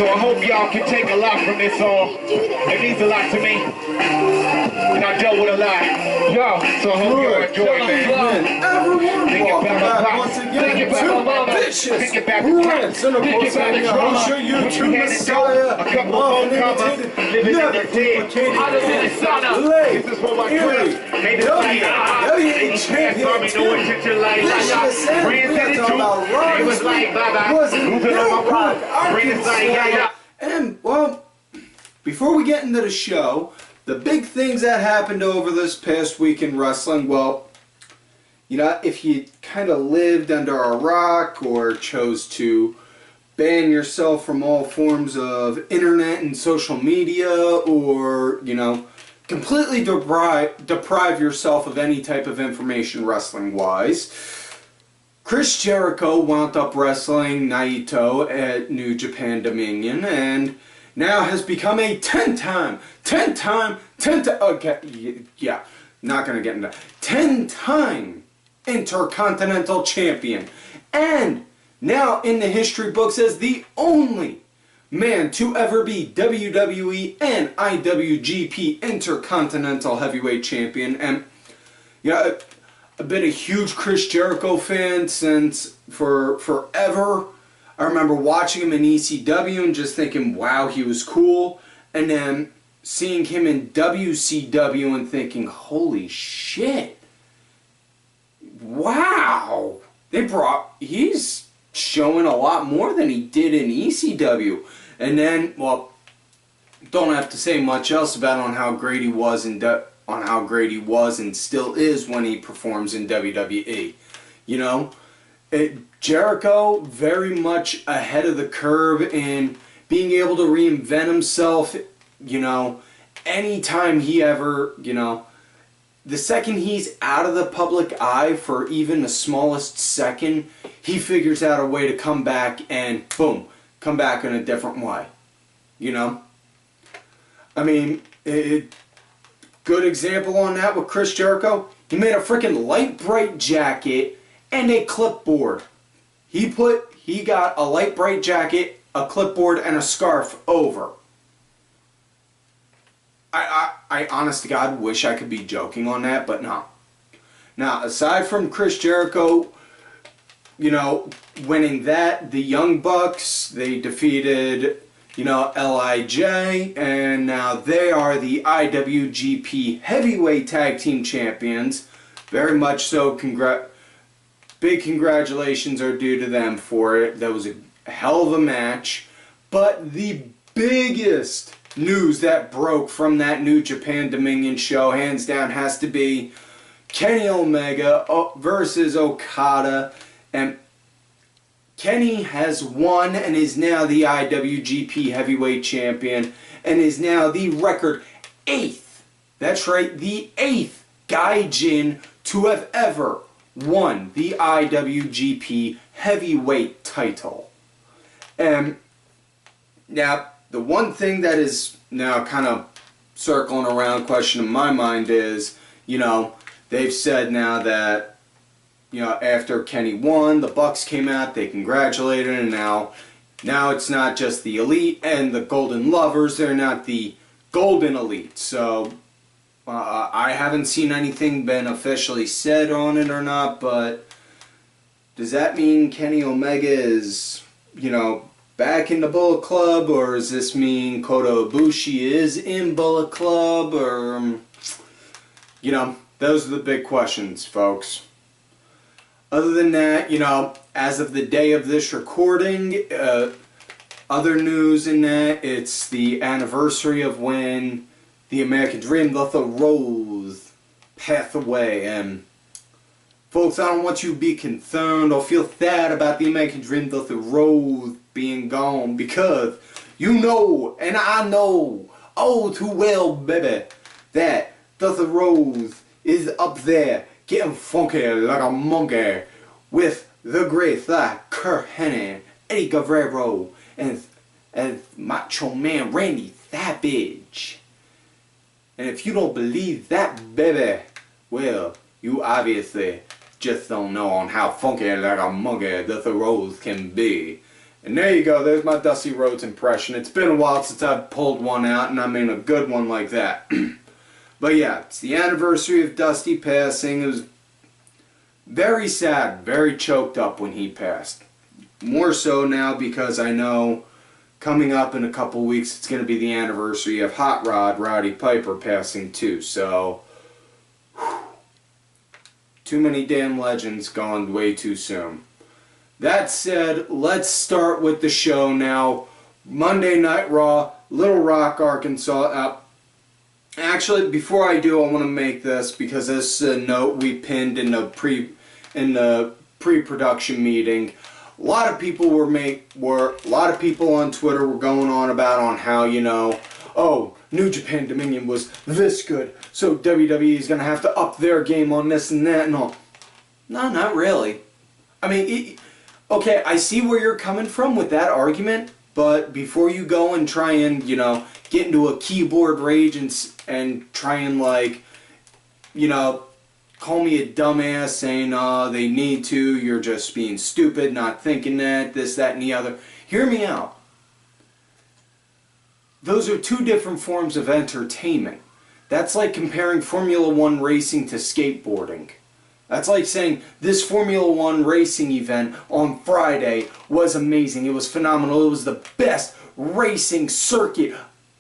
So I hope y'all can take a lot from this song. It means a lot to me. And I dealt with a lot. Yo, so I hope you enjoy, man. Everyone, welcome back once again to Vicious Rants and a post-show YouTube Messiah, love and imitated, never duplicated, late, eerie, WWE Champion, Vicious and we are talking about Raw this week, wasn't no Arkansas. And, well, before we get into the show, the big things that happened over this past week in wrestling, well, you know, if you kind of lived under a rock or chose to ban yourself from all forms of internet and social media, or, you know, completely deprive yourself of any type of information wrestling-wise, Chris Jericho wound up wrestling Naito at New Japan Dominion and now has become a 10-time, okay, yeah, not gonna get into that, 10-time Intercontinental Champion, and now in the history books as the only man to ever be WWE and IWGP Intercontinental Heavyweight Champion. And yeah, I've been a huge Chris Jericho fan since forever. I remember watching him in ECW and just thinking, wow, he was cool, and then seeing him in WCW and thinking, holy shit, wow, he's showing a lot more than he did in ECW. And then, well, don't have to say much else about on how great he was and still is when he performs in WWE. You know, Jericho very much ahead of the curve in being able to reinvent himself. You know, anytime he ever, you know, the second he's out of the public eye for even the smallest second, he figures out a way to come back and boom, come back in a different way. You know? I mean, good example on that with Chris Jericho. He made a freaking light bright jacket and a clipboard. He got a light bright jacket, a clipboard, and a scarf over. I honest to God wish I could be joking on that, but no. Now, aside from Chris Jericho, you know, winning that, the Young Bucks, they defeated, you know, LIJ, and now they are the IWGP Heavyweight Tag Team Champions. Very much so. Big congratulations are due to them for it. That was a hell of a match. But the biggest news that broke from that New Japan Dominion show, hands down, has to be Kenny Omega versus Okada. And Kenny has won and is now the IWGP Heavyweight Champion and is now the record 8th, that's right, the 8th Gaijin to have ever won the IWGP Heavyweight title. And now, the one thing that is now kind of circling around, question in my mind is, you know, they've said now that, you know, after Kenny won, the Bucks came out, they congratulated, and now it's not just the Elite and the Golden Lovers, they're not the Golden Elite. So, I haven't seen anything been officially said on it or not, but does that mean Kenny Omega is, you know, back in the Bullet Club, or does this mean Kota Ibushi is in Bullet Club, or, you know, those are the big questions, folks. Other than that, you know, as of the day of this recording, other news in that, it's the anniversary of when the American Dream, the Rose, passed away, and folks, I don't want you to be concerned or feel sad about the American Dream, the Rose, being gone, because you know, and I know, oh too well, baby, that the Rose is up there getting funky like a monkey with the great Curt Hennig, Eddie Guerrero, and Macho Man Randy Savage. And if you don't believe that, baby, well, you obviously just don't know on how funky like a monkey the Rose can be. And there you go, there's my Dusty Rhodes impression. It's been a while since I've pulled one out, and I mean a good one like that. But yeah, it's the anniversary of Dusty passing. It was very sad, very choked up when he passed. More so now because I know coming up in a couple weeks it's going to be the anniversary of Hot Rod Roddy Piper passing too. So, too many damn legends gone way too soon. That said, let's start with the show now. Monday Night Raw, Little Rock, Arkansas. Actually, before I do, I want to make this because this is a note we pinned in the pre-production meeting. A lot of people on Twitter were going on about how, you know, oh, New Japan Dominion was this good, so WWE is going to have to up their game on this and that and all. No, not really. I mean, okay, I see where you're coming from with that argument, but before you go and try and, you know, get into a keyboard rage and try and, like, you know, call me a dumbass saying, they need to, you're just being stupid, not thinking that, this, that, and the other. Hear me out. Those are two different forms of entertainment. That's like comparing Formula One racing to skateboarding. That's like saying this Formula One racing event on Friday was amazing. It was phenomenal. It was the best racing circuit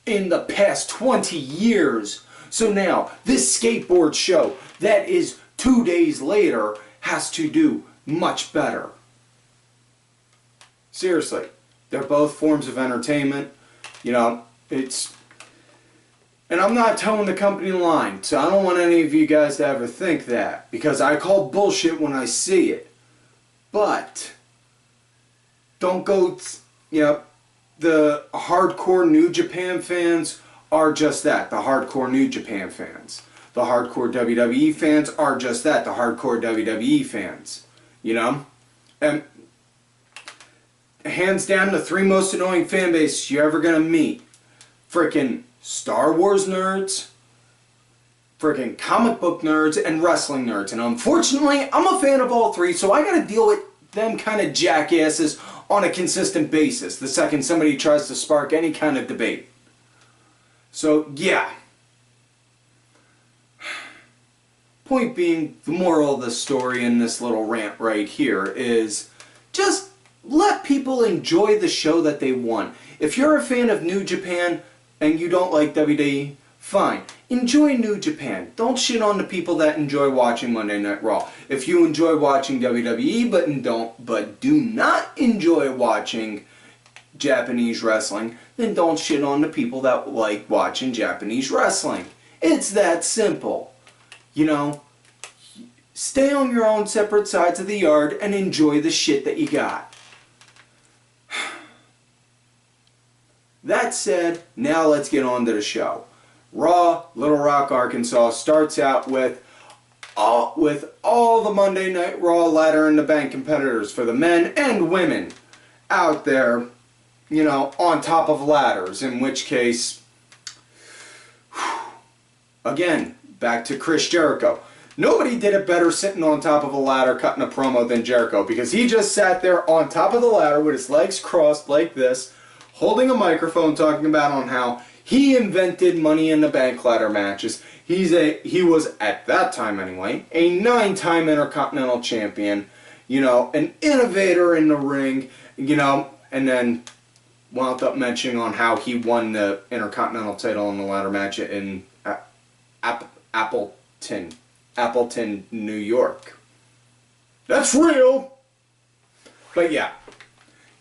in the past 20 years. So now, this skateboard show that is 2 days later has to do much better. Seriously, they're both forms of entertainment. You know, it's... And I'm not telling the company line, so I don't want any of you guys to ever think that, because I call bullshit when I see it. But, don't go, you know, the hardcore New Japan fans are just that, the hardcore New Japan fans. The hardcore WWE fans are just that, the hardcore WWE fans. You know? And hands down, the three most annoying fan bases you're ever gonna meet. Frickin' Star Wars nerds, freaking comic book nerds, and wrestling nerds. And unfortunately, I'm a fan of all three, so I gotta deal with them kind of jackasses on a consistent basis the second somebody tries to spark any kind of debate. So, yeah. Point being, the moral of the story in this little rant right here is just let people enjoy the show that they want. If you're a fan of New Japan, and you don't like WWE, fine. Enjoy New Japan. Don't shit on the people that enjoy watching Monday Night Raw. If you enjoy watching WWE but do not enjoy watching Japanese wrestling, then don't shit on the people that like watching Japanese wrestling. It's that simple. You know, stay on your own separate sides of the yard and enjoy the shit that you got. That said, now let's get on to the show. Raw, Little Rock, Arkansas starts out with all the Monday Night Raw ladder in the bank competitors for the men and women out there, you know, on top of ladders, in which case, again, back to Chris Jericho. Nobody did it better sitting on top of a ladder cutting a promo than Jericho, because he just sat there on top of the ladder with his legs crossed like this, holding a microphone, talking about on how he invented Money in the Bank ladder matches. He was, at that time anyway, a 9-time Intercontinental Champion, you know, an innovator in the ring, you know, and then wound up mentioning on how he won the Intercontinental title in the ladder match in Appleton, New York. That's real! But yeah.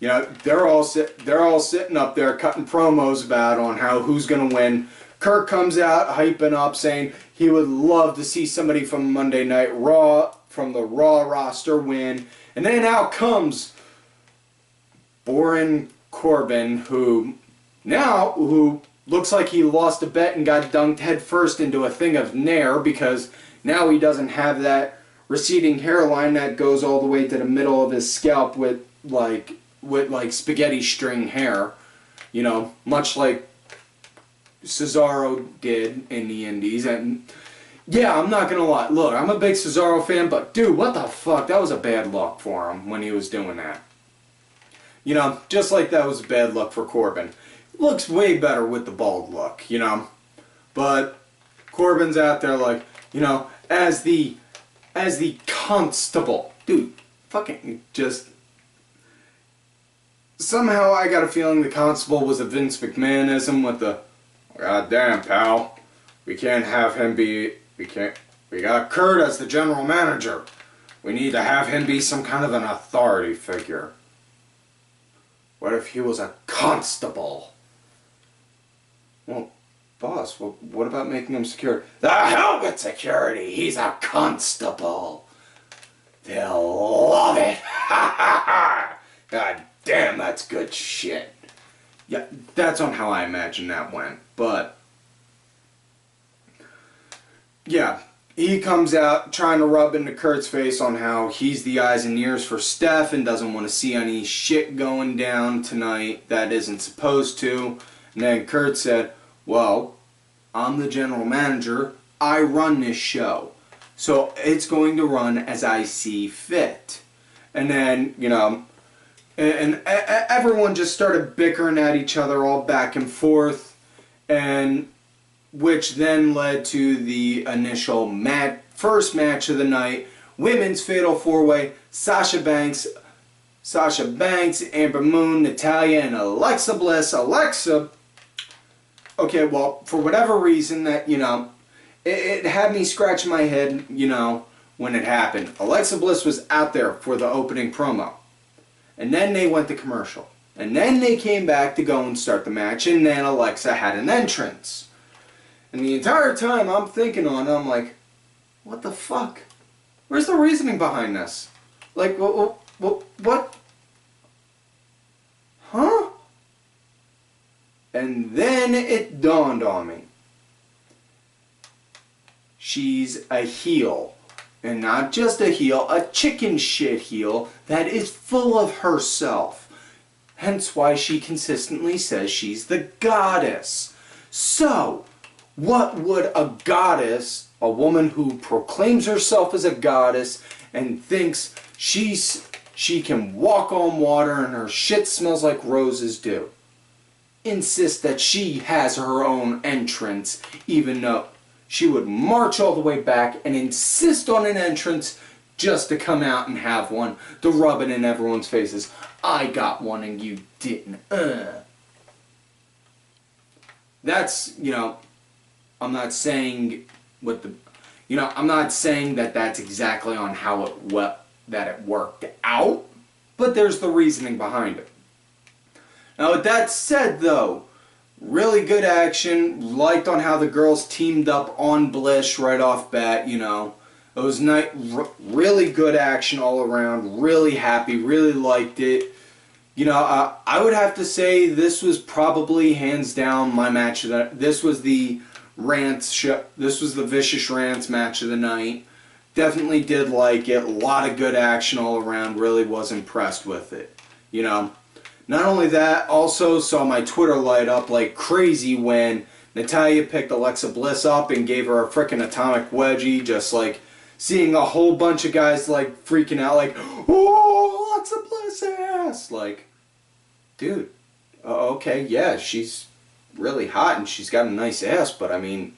You know, they're all sitting up there cutting promos about on how who's going to win. Curt comes out hyping up, saying he would love to see somebody from Monday Night Raw, from the Raw roster, win. And then out comes Baron Corbin, who looks like he lost a bet and got dunked headfirst into a thing of nair, because now he doesn't have that receding hairline that goes all the way to the middle of his scalp with like spaghetti string hair, you know, much like Cesaro did in the Indies. And yeah, I'm not gonna lie, look, I'm a big Cesaro fan, but dude, what the fuck, that was a bad look for him when he was doing that. You know, just like that was a bad look for Corbin. Looks way better with the bald look, you know. But Corbin's out there like, you know, as the constable. Dude, fucking just... Somehow I got a feeling the constable was a Vince McMahonism with the, God damn, pal. We can't have him be... We got Curt as the general manager. We need to have him be some kind of an authority figure. What if he was a constable? Well, boss, what about making him security? The hell with security! He's a constable! They'll love it! Ha ha ha! God damn, that's good shit. Yeah, that's on how I imagine that went. But, yeah, he comes out trying to rub into Curt's face on how he's the eyes and ears for Steph and doesn't want to see any shit going down tonight that isn't supposed to. And then Curt said, well, I'm the general manager. I run this show. So it's going to run as I see fit. And then, you know, and everyone just started bickering at each other all back and forth. And which then led to the initial first match of the night. Women's Fatal 4-Way. Sasha Banks, Ember Moon, Natalya, and Alexa Bliss. Alexa... Okay, well, for whatever reason that, you know, it had me scratch my head, you know, when it happened. Alexa Bliss was out there for the opening promo. And then they went to commercial. And then they came back to go and start the match. And then Alexa had an entrance. And the entire time I'm thinking on it, I'm like, what the fuck? Where's the reasoning behind this? Like, what? Huh? And then it dawned on me. She's a heel. And not just a heel, a chicken shit heel that is full of herself. Hence why she consistently says she's the goddess. So, what would a goddess, a woman who proclaims herself as a goddess and thinks she can walk on water and her shit smells like roses do? Insist that she has her own entrance, even though she would march all the way back and insist on an entrance just to come out and have one, to rub it in everyone's faces. I got one and you didn't. That's, you know, I'm not saying I'm not saying that that's exactly on how that it worked out, but there's the reasoning behind it. Now, with that said, though, really good action. Liked on how the girls teamed up on Bliss right off bat, you know. It was really good action all around. Really happy. Really liked it. You know, I would have to say this was probably hands down my match of the... This was the This was the Vicious Rants match of the night. Definitely did like it. A lot of good action all around. Really was impressed with it. You know. Not only that, also saw my Twitter light up like crazy when Natalya picked Alexa Bliss up and gave her a frickin' atomic wedgie, just like seeing a whole bunch of guys like freaking out like, oh, Alexa Bliss ass! Like, dude, okay, yeah, she's really hot and she's got a nice ass, but I mean,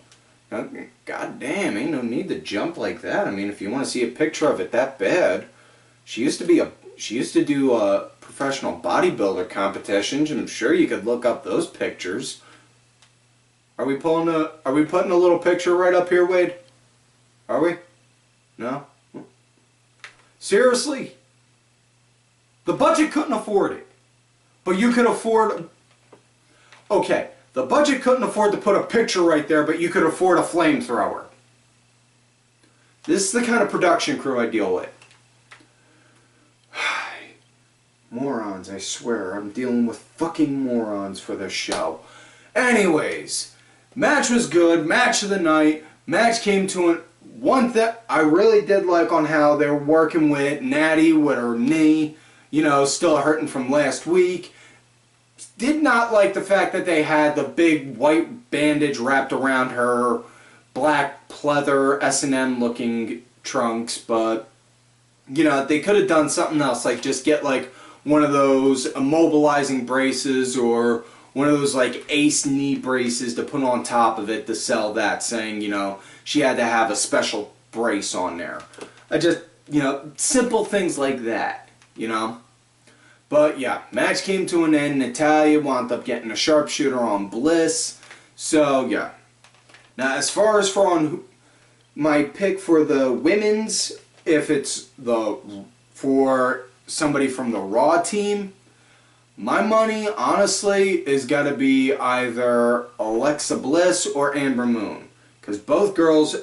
god damn, ain't no need to jump like that. I mean, if you want to see a picture of it that bad, she used to do professional bodybuilder competitions, and I'm sure you could look up those pictures. Are we putting a little picture right up here, Wade? Are we? No? Seriously? The budget couldn't afford it. But you could afford... Okay, the budget couldn't afford to put a picture right there, but you could afford a flamethrower. This is the kind of production crew I deal with. Morons, I swear. I'm dealing with fucking morons for this show. Anyways, match was good. Match of the night. Match came to one thing I really did like on how they were working with Natty with her knee, you know, still hurting from last week. Did not like the fact that they had the big white bandage wrapped around her black pleather S&M looking trunks, but, you know, they could have done something else, like just get like one of those immobilizing braces or one of those like ace knee braces to put on top of it to sell that, saying, you know, she had to have a special brace on there. I just, you know, simple things like that, you know. But yeah, match came to an end. Natalya wound up getting a sharpshooter on Bliss. So yeah. Now as far as for my pick for the women's, if it's for somebody from the Raw team, my money honestly is got to be either Alexa Bliss or Ember Moon, because both girls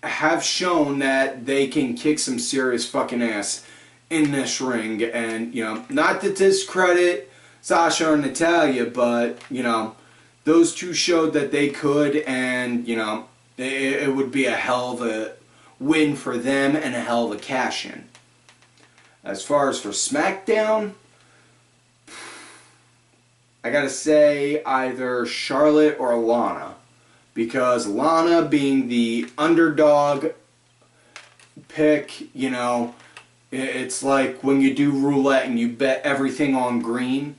have shown that they can kick some serious fucking ass in this ring. And, you know, not to discredit Sasha or Natalya, but, you know, those two showed that they could, and, you know, it would be a hell of a win for them and a hell of a cash-in. As far as for SmackDown, I gotta say either Charlotte or Lana, because Lana being the underdog pick, you know, it's like when you do roulette and you bet everything on green,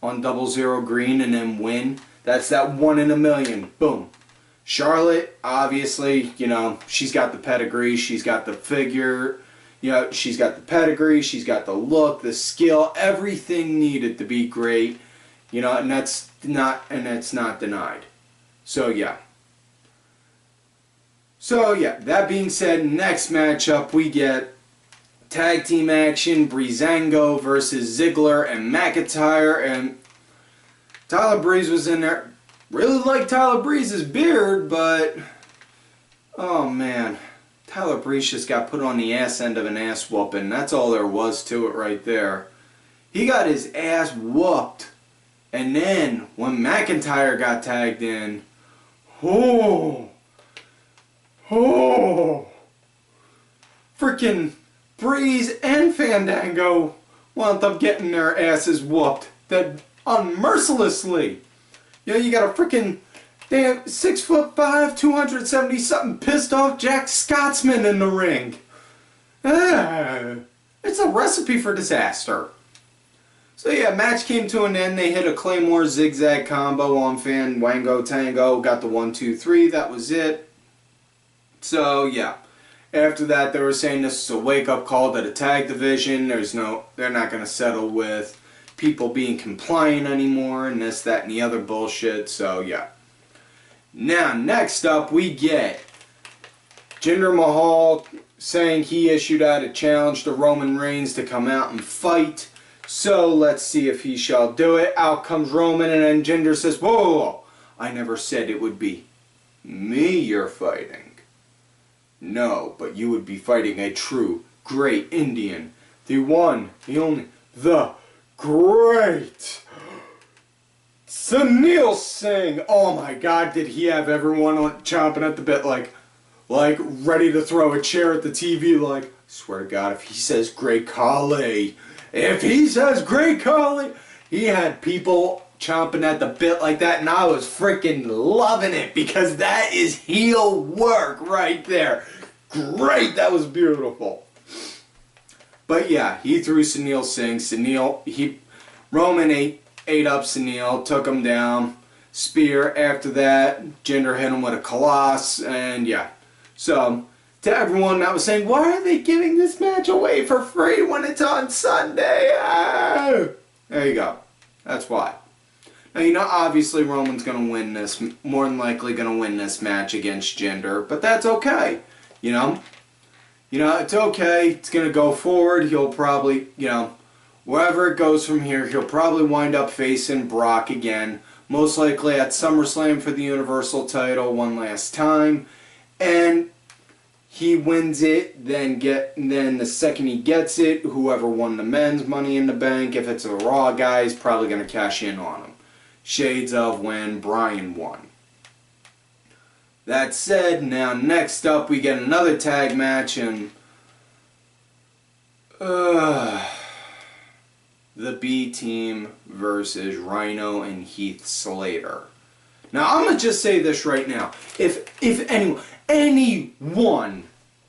on 00 green, and then win. That's that 1 in a million. Boom. Charlotte, obviously, you know, she's got the pedigree, she's got the figure, you know, she's got the pedigree, she's got the look, the skill, everything needed to be great, you know, and that's not denied. So yeah. So yeah, that being said, next matchup we get tag team action, Breezango versus Ziggler and McIntyre, and Tyler Breeze was in there. Really like Tyler Breeze's beard, but oh man, Tyler Breeze just got put on the ass end of an ass whooping. That's all there was to it right there. He got his ass whooped, and then when McIntyre got tagged in, freaking Breeze and Fandango wound up getting their asses whooped that unmercilessly. You know, you got a freaking damn 6'5", 270-something pissed off Jack Scotsman in the ring. It's a recipe for disaster. So yeah, match came to an end. They hit a Claymore zigzag combo on Fandango Tango. Got the 1, 2, 3. That was it. So yeah. After that, they were saying this is a wake-up call to the tag division. They're not going to settle with people being compliant anymore, and this, that, and the other bullshit. So yeah. Now, next up, we get Jinder Mahal saying he issued out a challenge to Roman Reigns to come out and fight. So let's see if he shall do it. Out comes Roman, and then Jinder says, "Whoa, whoa, whoa. I never said it would be me you're fighting. No, but you would be fighting a true, great Indian. The one, the only, the great Sunil Singh." Oh my God, did he have everyone chomping at the bit, like ready to throw a chair at the TV, like, swear to God, if he says Great Khali, he had people chomping at the bit like that, and I was freaking loving it, because that is heel work right there. Great, that was beautiful. But yeah, he threw Sunil Singh. Roman ate up Sunil, took him down, spear. After that, Jinder hit him with a Colossus, and yeah. So, to everyone that was saying, why are they giving this match away for free when it's on Sunday? Ah! There you go. That's why. Now, you know, obviously Roman's going to win this, more than likely going to win this match against Jinder, but that's okay. You know, it's okay. It's going to go forward. He'll probably, you know, wherever it goes from here, he'll probably wind up facing Brock again, most likely at SummerSlam for the Universal title one last time, and he wins it. Then the second he gets it, whoever won the men's Money in the Bank, if it's a Raw guy, is probably going to cash in on him. Shades of when Bryan won. That said, now next up we get another tag match, and the B Team versus Rhyno and Heath Slater. Now I'm gonna just say this right now: if anyone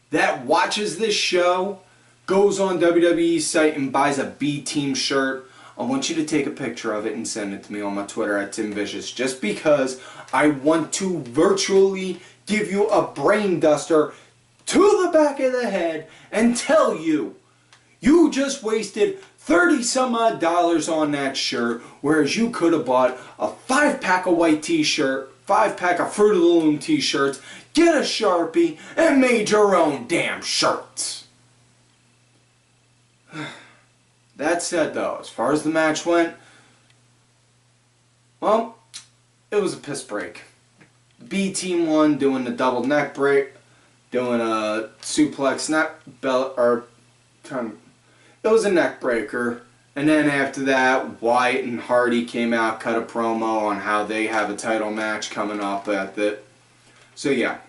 that watches this show goes on WWE's site and buys a B-Team shirt, I want you to take a picture of it and send it to me on my Twitter at TimVicious, just because I want to virtually give you a brain duster to the back of the head and tell you, you just wasted 30 some odd dollars on that shirt, whereas you could have bought a 5-pack of white t-shirt, 5-pack of Fruit of the Loom t-shirts, get a Sharpie, and made your own damn shirts. That said though, as far as the match went, well, it was a piss break. B-Team won doing the double neck break, doing a suplex neck belt, or it was a neck breaker. And then after that, Wyatt and Hardy came out, cut a promo on how they have a title match coming up at it. So yeah.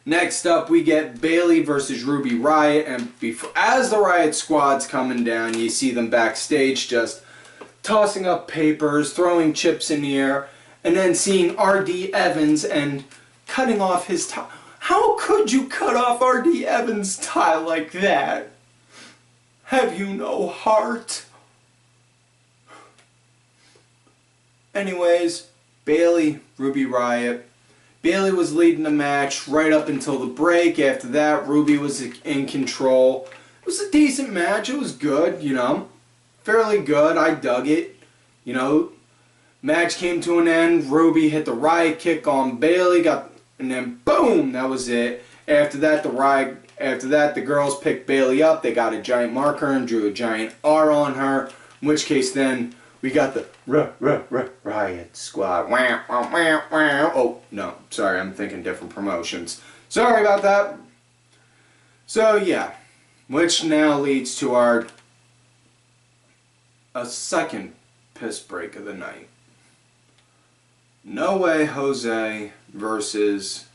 Next up, we get Bayley versus Ruby Riott, and as the Riott Squad's coming down, you see them backstage just tossing up papers, throwing chips in the air, and then seeing R.D. Evans and cutting off his tie. How could you cut off R.D. Evans' tie like that? Have you no heart? Anyways, Bayley, Ruby Riott. Bayley was leading the match right up until the break. After that, Ruby was in control. It was a decent match. It was good, you know. Fairly good. I dug it. You know, match came to an end. Ruby hit the Riott kick on Bayley, and then boom, that was it. After that, the girls picked Bayley up. They got a giant marker and drew a giant R on her. In which case, then we got the Riott Squad. Wah, wah, wah, wah. Oh, no. Sorry, I'm thinking different promotions. Sorry about that. So, yeah. Which now leads to a second piss break of the night. No Way Jose versus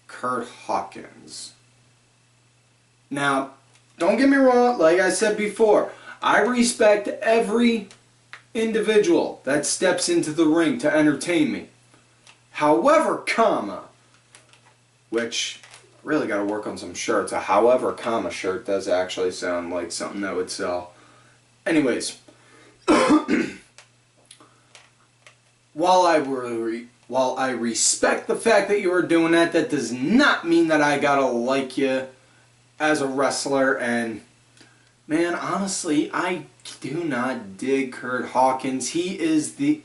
Curt Hawkins. Now, don't get me wrong. Like I said before, I respect every individual that steps into the ring to entertain me. However, which really got to work on some shirts. A however, shirt does actually sound like something that would sell. Anyways, while I respect the fact that you are doing that, that does not mean that I gotta like you as a wrestler. And man, honestly, I do not dig Curt Hawkins. He is I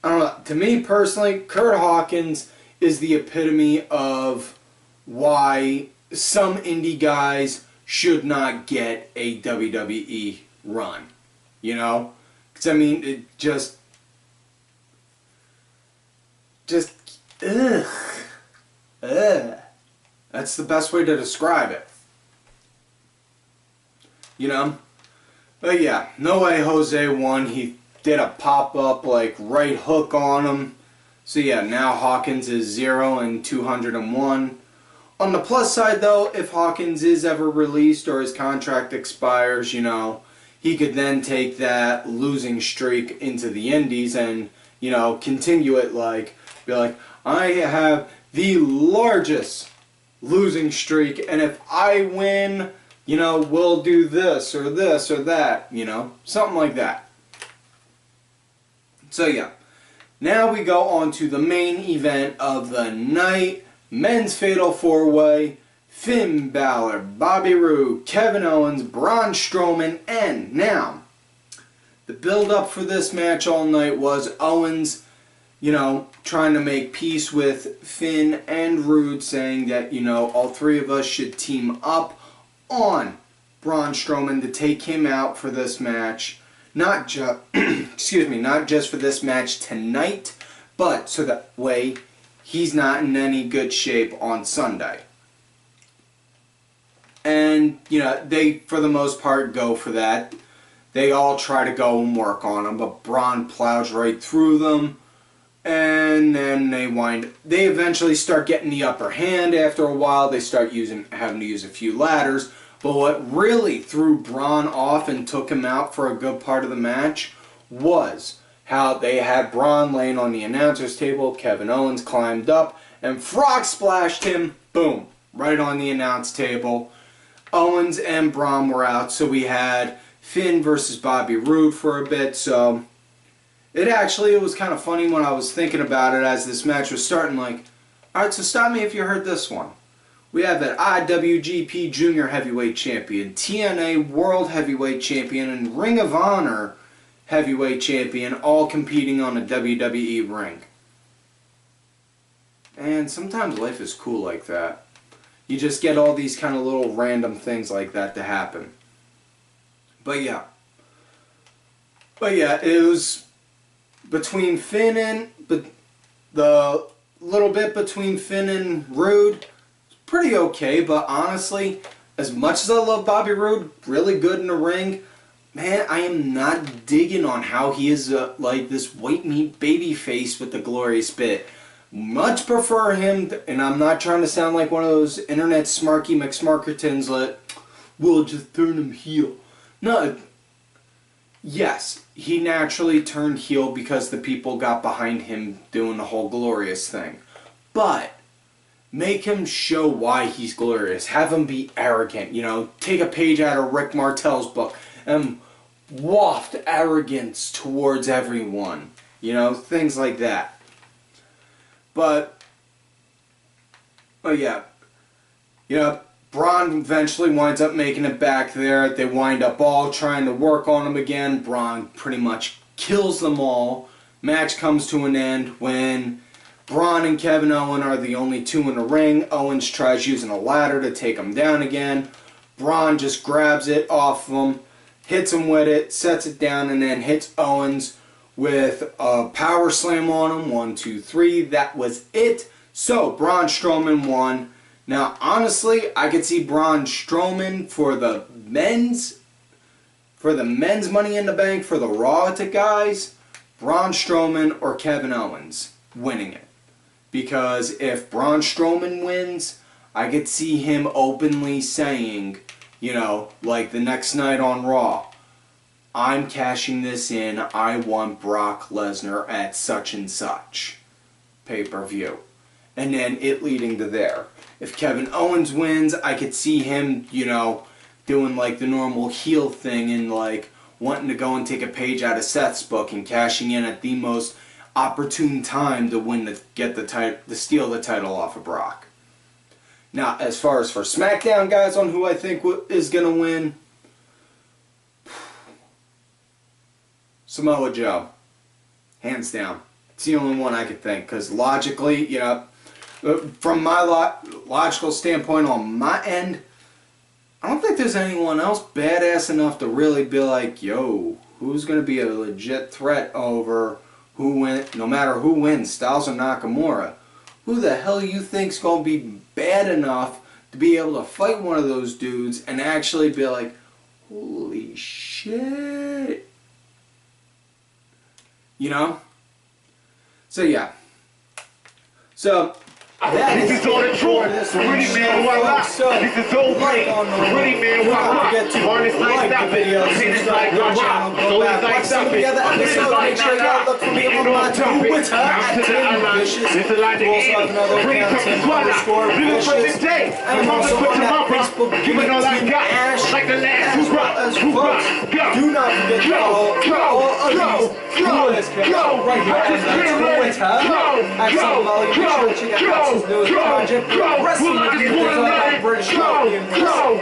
don't know, to me personally, Curt Hawkins is the epitome of why some indie guys should not get a WWE run. You know? Because, I mean, it just, ugh. That's the best way to describe it. You know? But yeah, No Way Jose won. He did a pop-up, like, right hook on him. So yeah, now Hawkins is 0-201. On the plus side, though, if Hawkins is ever released or his contract expires, you know, he could then take that losing streak into the indies and, you know, continue it, like, be like, I have the largest losing streak, and if I win, you know, we'll do this or that, you know, something like that. So yeah, now we go on to the main event of the night, men's fatal 4-way, Finn Balor, Bobby Roode, Kevin Owens, Braun Strowman, and now, the build-up for this match all night was Owens, you know, trying to make peace with Finn and Roode, saying that, you know, all three of us should team up on Braun Strowman to take him out for this match. Not just, not just for this match tonight, but so that way he's not in any good shape on Sunday. And, you know, they, for the most part, go for that. They all try to go and work on him, but Braun plows right through them. And then they eventually start getting the upper hand after a while. They start having to use a few ladders. But what really threw Braun off and took him out for a good part of the match was how they had Braun laying on the announcer's table. Kevin Owens climbed up and frog splashed him, boom, right on the announce table. Owens and Braun were out, so we had Finn versus Bobby Roode for a bit. So it was kind of funny when I was thinking about it as this match was starting. Like, all right, so stop me if you heard this one. We have an IWGP Junior Heavyweight Champion, TNA World Heavyweight Champion, and Ring of Honor Heavyweight Champion all competing on a WWE ring. And sometimes life is cool like that. You just get all these kind of little random things like that to happen. But yeah, it was between Finn and the little bit between Finn and Roode. Pretty okay, but honestly, as much as I love Bobby Roode, really good in the ring, man, I am not digging on how he is like this white meat baby face with the glorious bit. Much prefer him, and I'm not trying to sound like one of those internet smarky McSmarkertons that will just turn him heel. No, yes, he naturally turned heel because the people got behind him doing the whole glorious thing. But make him show why he's glorious. Have him be arrogant, you know. Take a page out of Rick Martel's book and waft arrogance towards everyone. You know, things like that. But yeah. You know, Braun eventually winds up making it back there. They wind up all trying to work on him again. Braun pretty much kills them all. Match comes to an end when Braun and Kevin Owens are the only two in the ring. Owens tries using a ladder to take him down again. Braun just grabs it off him, hits him with it, sets it down, and then hits Owens with a power slam on him. 1, 2, 3. That was it. So Braun Strowman won. Now, honestly, I could see Braun Strowman for the men's Money in the Bank for the Raw guys. Braun Strowman or Kevin Owens winning it. Because if Braun Strowman wins, I could see him openly saying, you know, like the next night on Raw, I'm cashing this in, I want Brock Lesnar at such and such pay-per-view. And then it leading to there. If Kevin Owens wins, I could see him, you know, doing like the normal heel thing and like wanting to go and take a page out of Seth's book and cashing in at the most opportune time to win to steal the title off of Brock. Now, as far as for SmackDown guys on who I think is gonna win, Samoa Joe, hands down. It's the only one I could think because logically, you know, from my logical standpoint on my end, I don't think there's anyone else badass enough to really be like, yo, who's gonna be a legit threat over no matter who wins, Styles or Nakamura. Who the hell you think's gonna be bad enough to be able to fight one of those dudes and actually be like, holy shit. You know? So yeah. So this is all the truth. Pretty man, voila. This is all great. Pretty man, voila. Honest like that video. It's like watch. So it's like something. This is like that. You know what I'm talking about. I'm to the island. This is like the end. Pretty something voila. Living for this day. I'm also put to my Facebook. Giving all I got. Like the last hoorah. Go. Do not forget to follow all of these coolest characters right here at Twitter. At some Molly, make sure to check out his newest project. Wrestling Review is all about British European wrestling.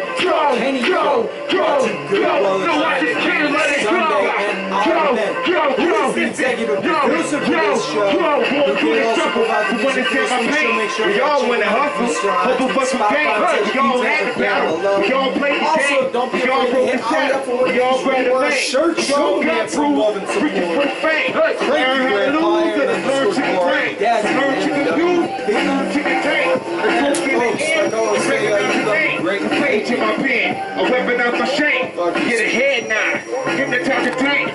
Can he go? That's a good well this Sunday and on then. Who is the executive producer for this show? Who can also provide the music for this week's show? Make sure to check out Mr. iTunes, Spotify, down below. Also, don't be afraid to hit all that for your shirt. Show me it from love and support. Crazy Red Fire and the Sword. Dad's Great. A weapon out for shame. Get ahead now. Give the touch of tank.